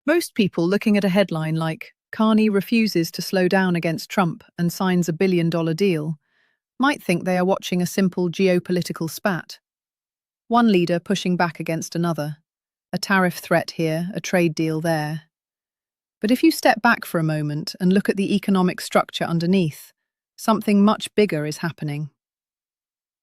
Most people looking at a headline like Carney refuses to slow down against Trump and signs a billion-dollar deal might think they are watching a simple geopolitical spat. One leader pushing back against another, a tariff threat here, a trade deal there. But if you step back for a moment and look at the economic structure underneath, something much bigger is happening.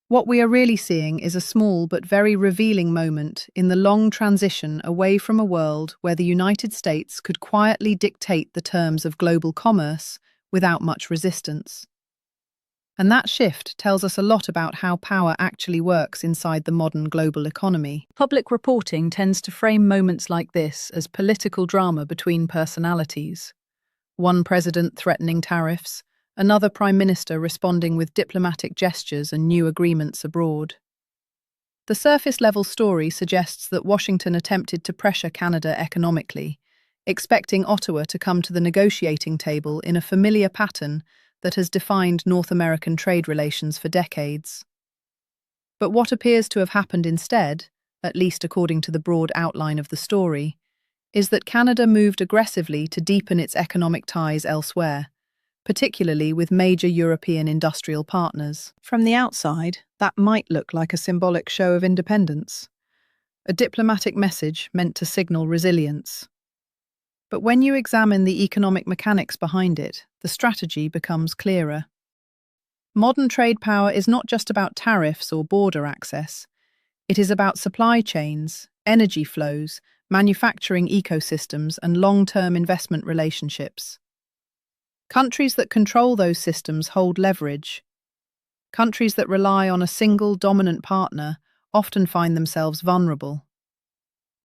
What we are really seeing is a small but very revealing moment in the long transition away from a world where the United States could quietly dictate the terms of global commerce without much resistance. And that shift tells us a lot about how power actually works inside the modern global economy. Public reporting tends to frame moments like this as political drama between personalities. One president threatening tariffs, another prime minister responding with diplomatic gestures and new agreements abroad. The surface-level story suggests that Washington attempted to pressure Canada economically, expecting Ottawa to come to the negotiating table in a familiar pattern that has defined North American trade relations for decades. But what appears to have happened instead, at least according to the broad outline of the story, is that Canada moved aggressively to deepen its economic ties elsewhere, particularly with major European industrial partners. From the outside, that might look like a symbolic show of independence, a diplomatic message meant to signal resilience. But when you examine the economic mechanics behind it, the strategy becomes clearer. Modern trade power is not just about tariffs or border access. It is about supply chains, energy flows, manufacturing ecosystems, and long-term investment relationships. Countries that control those systems hold leverage. Countries that rely on a single dominant partner often find themselves vulnerable.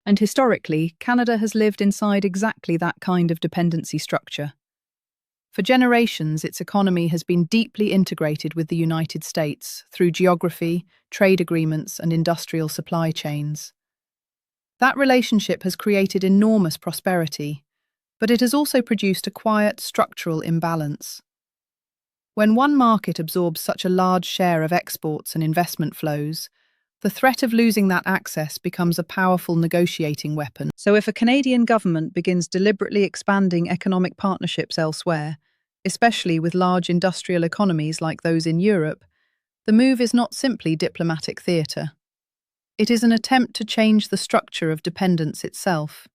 And historically, Canada has lived inside exactly that kind of dependency structure. For generations, its economy has been deeply integrated with the United States through geography, trade agreements, and industrial supply chains. That relationship has created enormous prosperity, but it has also produced a quiet structural imbalance. When one market absorbs such a large share of exports and investment flows, the threat of losing that access becomes a powerful negotiating weapon. So if a Canadian government begins deliberately expanding economic partnerships elsewhere, especially with large industrial economies like those in Europe, the move is not simply diplomatic theatre. It is an attempt to change the structure of dependence itself.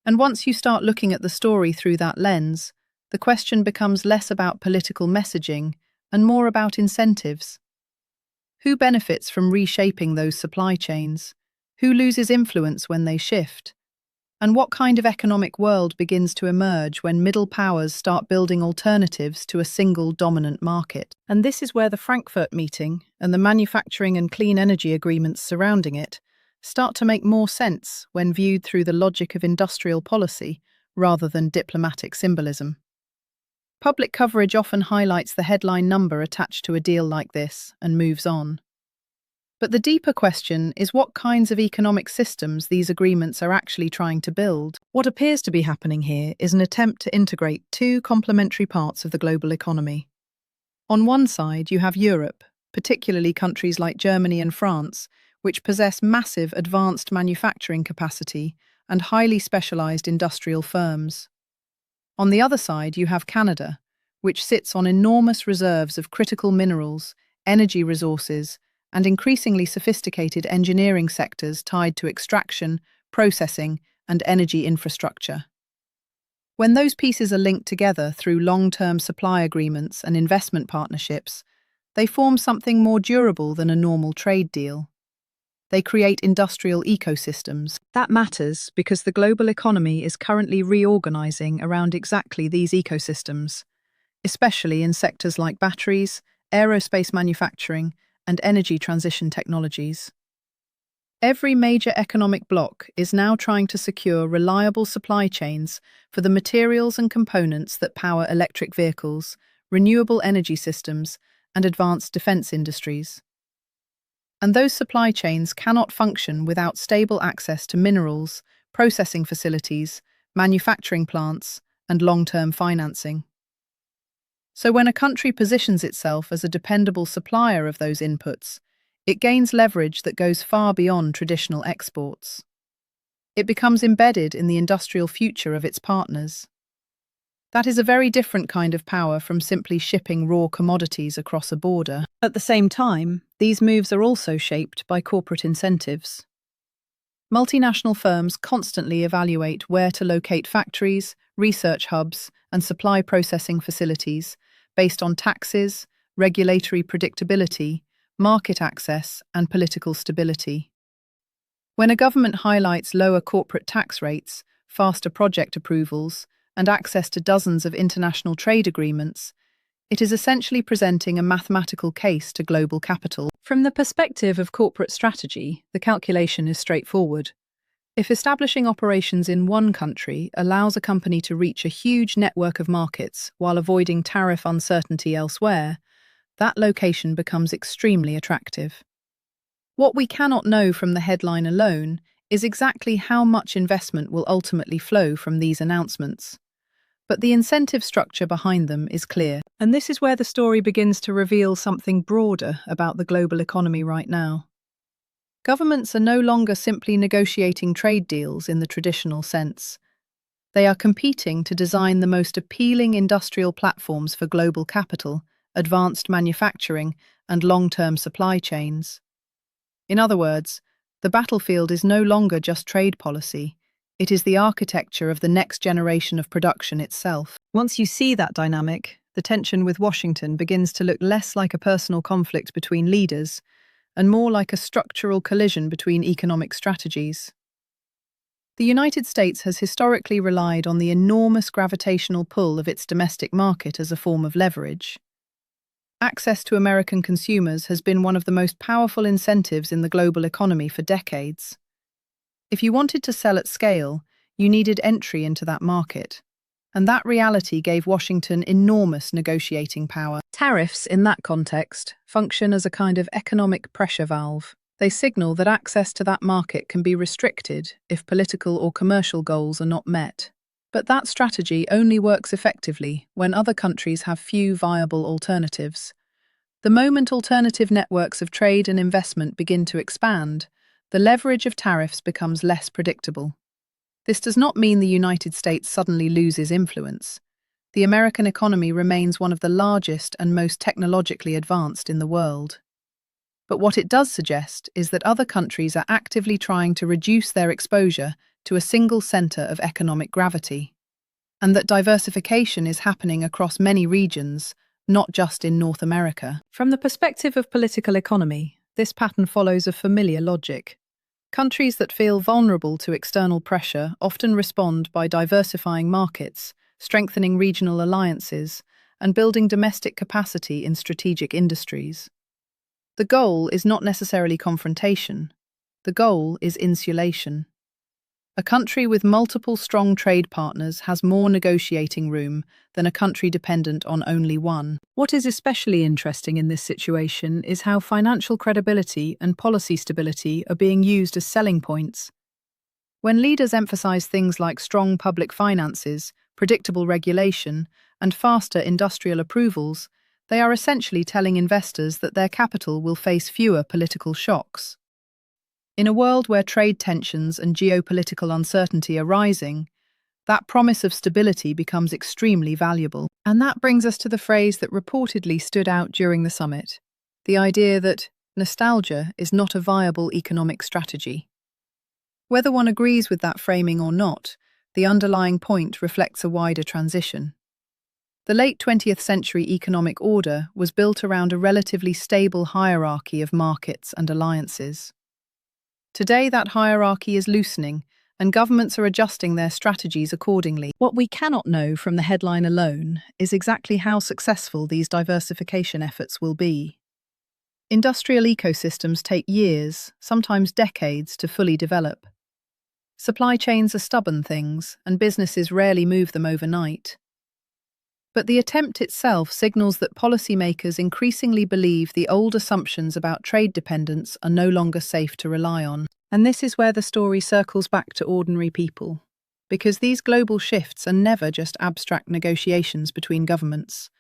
And once you start looking at the story through that lens, the question becomes less about political messaging and more about incentives. Who benefits from reshaping those supply chains? Who loses influence when they shift? And what kind of economic world begins to emerge when middle powers start building alternatives to a single dominant market? And this is where the Frankfurt meeting and the manufacturing and clean energy agreements surrounding it start to make more sense when viewed through the logic of industrial policy rather than diplomatic symbolism. Public coverage often highlights the headline number attached to a deal like this and moves on. But the deeper question is what kinds of economic systems these agreements are actually trying to build. What appears to be happening here is an attempt to integrate two complementary parts of the global economy. On one side, you have Europe, particularly countries like Germany and France, which possess massive advanced manufacturing capacity and highly specialized industrial firms. On the other side, you have Canada, which sits on enormous reserves of critical minerals, energy resources, and increasingly sophisticated engineering sectors tied to extraction, processing, and energy infrastructure. When those pieces are linked together through long-term supply agreements and investment partnerships, they form something more durable than a normal trade deal. They create industrial ecosystems. That matters because the global economy is currently reorganizing around exactly these ecosystems, especially in sectors like batteries, aerospace manufacturing, and energy transition technologies. Every major economic bloc is now trying to secure reliable supply chains for the materials and components that power electric vehicles, renewable energy systems, and advanced defense industries. And those supply chains cannot function without stable access to minerals, processing facilities, manufacturing plants, and long-term financing. So when a country positions itself as a dependable supplier of those inputs, it gains leverage that goes far beyond traditional exports. It becomes embedded in the industrial future of its partners. That is a very different kind of power from simply shipping raw commodities across a border. At the same time, these moves are also shaped by corporate incentives. Multinational firms constantly evaluate where to locate factories, research hubs, and supply processing facilities based on taxes, regulatory predictability, market access, and political stability. When a government highlights lower corporate tax rates, faster project approvals, and access to dozens of international trade agreements, it is essentially presenting a mathematical case to global capital. From the perspective of corporate strategy, the calculation is straightforward. If establishing operations in one country allows a company to reach a huge network of markets while avoiding tariff uncertainty elsewhere, that location becomes extremely attractive. What we cannot know from the headline alone is exactly how much investment will ultimately flow from these announcements. But the incentive structure behind them is clear. And this is where the story begins to reveal something broader about the global economy right now. Governments are no longer simply negotiating trade deals in the traditional sense. They are competing to design the most appealing industrial platforms for global capital, advanced manufacturing, and long-term supply chains. In other words, the battlefield is no longer just trade policy. It is the architecture of the next generation of production itself. Once you see that dynamic, the tension with Washington begins to look less like a personal conflict between leaders and more like a structural collision between economic strategies. The United States has historically relied on the enormous gravitational pull of its domestic market as a form of leverage. Access to American consumers has been one of the most powerful incentives in the global economy for decades. If you wanted to sell at scale, you needed entry into that market, and that reality gave Washington enormous negotiating power. Tariffs, in that context, function as a kind of economic pressure valve. They signal that access to that market can be restricted if political or commercial goals are not met. But that strategy only works effectively when other countries have few viable alternatives. The moment alternative networks of trade and investment begin to expand, the leverage of tariffs becomes less predictable. This does not mean the United States suddenly loses influence. The American economy remains one of the largest and most technologically advanced in the world. But what it does suggest is that other countries are actively trying to reduce their exposure to a single center of economic gravity, and that diversification is happening across many regions, not just in North America. From the perspective of political economy, this pattern follows a familiar logic. Countries that feel vulnerable to external pressure often respond by diversifying markets, strengthening regional alliances, and building domestic capacity in strategic industries. The goal is not necessarily confrontation. The goal is insulation. A country with multiple strong trade partners has more negotiating room than a country dependent on only one. What is especially interesting in this situation is how financial credibility and policy stability are being used as selling points. When leaders emphasize things like strong public finances, predictable regulation, and faster industrial approvals, they are essentially telling investors that their capital will face fewer political shocks. In a world where trade tensions and geopolitical uncertainty are rising, that promise of stability becomes extremely valuable. And that brings us to the phrase that reportedly stood out during the summit, the idea that nostalgia is not a viable economic strategy. Whether one agrees with that framing or not, the underlying point reflects a wider transition. The late 20th century economic order was built around a relatively stable hierarchy of markets and alliances. Today, that hierarchy is loosening, and governments are adjusting their strategies accordingly. What we cannot know from the headline alone is exactly how successful these diversification efforts will be. Industrial ecosystems take years, sometimes decades, to fully develop. Supply chains are stubborn things, and businesses rarely move them overnight. But the attempt itself signals that policymakers increasingly believe the old assumptions about trade dependence are no longer safe to rely on. And this is where the story circles back to ordinary people. Because these global shifts are never just abstract negotiations between governments.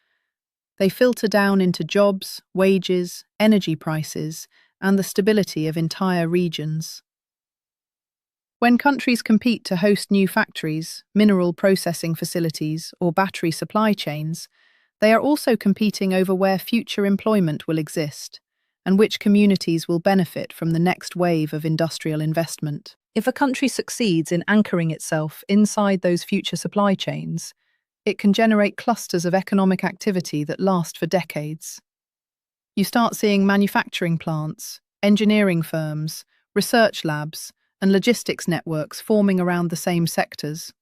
They filter down into jobs, wages, energy prices, and the stability of entire regions. When countries compete to host new factories, mineral processing facilities, or battery supply chains, they are also competing over where future employment will exist and which communities will benefit from the next wave of industrial investment. If a country succeeds in anchoring itself inside those future supply chains, it can generate clusters of economic activity that last for decades. You start seeing manufacturing plants, engineering firms, research labs, and logistics networks forming around the same sectors.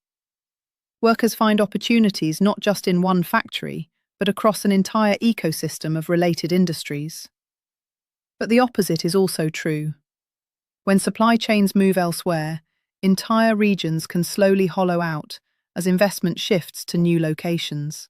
Workers find opportunities not just in one factory, but across an entire ecosystem of related industries. But the opposite is also true. When supply chains move elsewhere, entire regions can slowly hollow out as investment shifts to new locations.